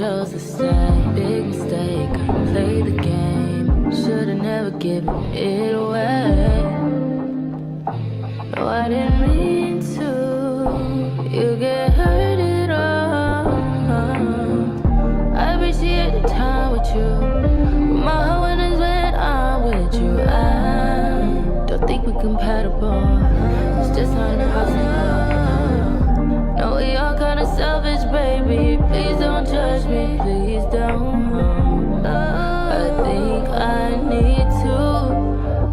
chose to stay. Big mistake, I played the game. Should've never given it away. No, I didn't mean to. You get hurt at all. I appreciate the time with you. But my heart is when I'm with you. I don't think we're compatible. It's just not impossible. No, we all kinda selfish, baby. Please don't judge me. Please don't. I think I need to.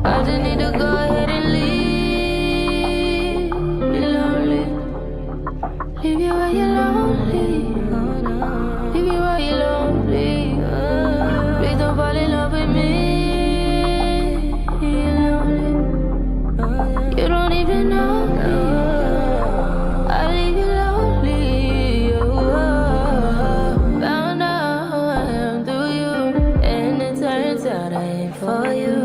I just need to go ahead and leave. Be lonely. Leave you while you're lonely. Leave you while you're lonely. Please don't fall in love with me. You're lonely. You don't even know me. I leave you lonely. Found out who I am through you, and it turns out I ain't for you.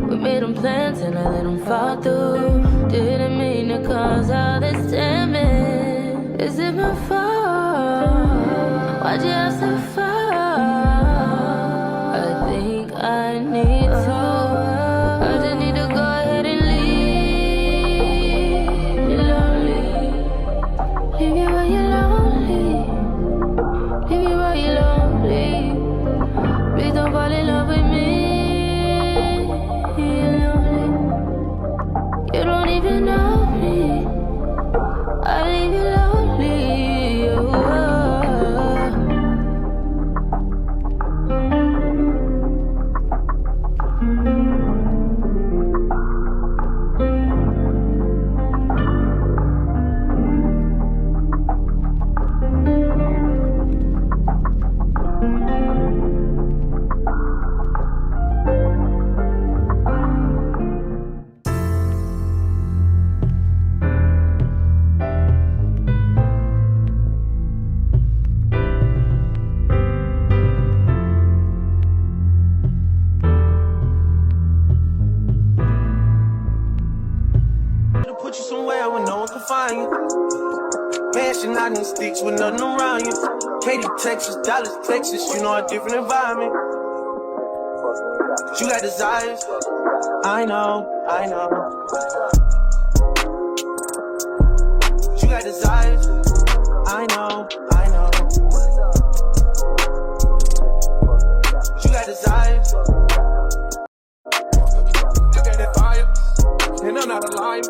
We made them plans and I let them fall through. Didn't mean to cause all this damage. Is it my fault? Why'd you have to fall? I think I need to. I just need to go ahead and leave. You're lonely. Leave you while you're lonely. Leave you while you're lonely. Please don't fall in love with me. You're lonely. You don't even know me. I leave you lonely. Put you somewhere where no one can find you. Mansion out in sticks with nothing around you. Katy, Texas, Dallas, Texas, you know a different environment. You got desires, I know. You got desires, I know. You got desires. Look at that fire, and I'm not a liar.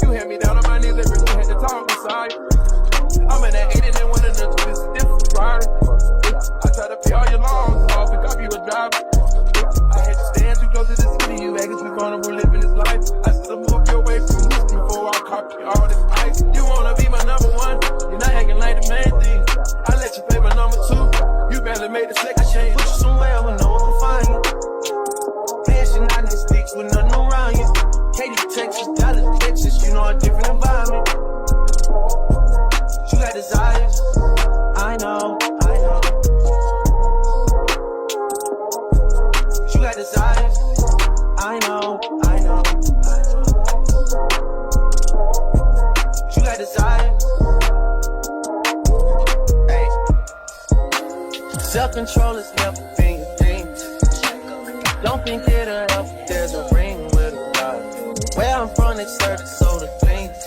You had me down on my knees every day, had to talk inside. I'm in that 80 and one of the twist, different rider. I try to pay all your loans off and copy you a driver. I had to stand too close to the city, you acting too vulnerable living this life. I still move your way from this before I copy all this ice. You wanna be my number one, you're not acting like the main thing. I let you play my number two, you barely made the second change. Put you somewhere where no one can find you. Mansion out in sticks with nothing around you. Katy, Texas, Dallas, Texas, you know a different environment. You got desires, I know. You got desires, I know. You got desires. Hey. Self-control is never been your thing. Don't think it'll help if there's a ring with a God. Where I'm from, they serve the soul of things.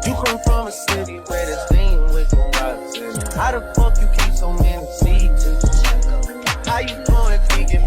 You come from a city where there's lean with the vibes. How the fuck you keep so many secrets? How you going vegan?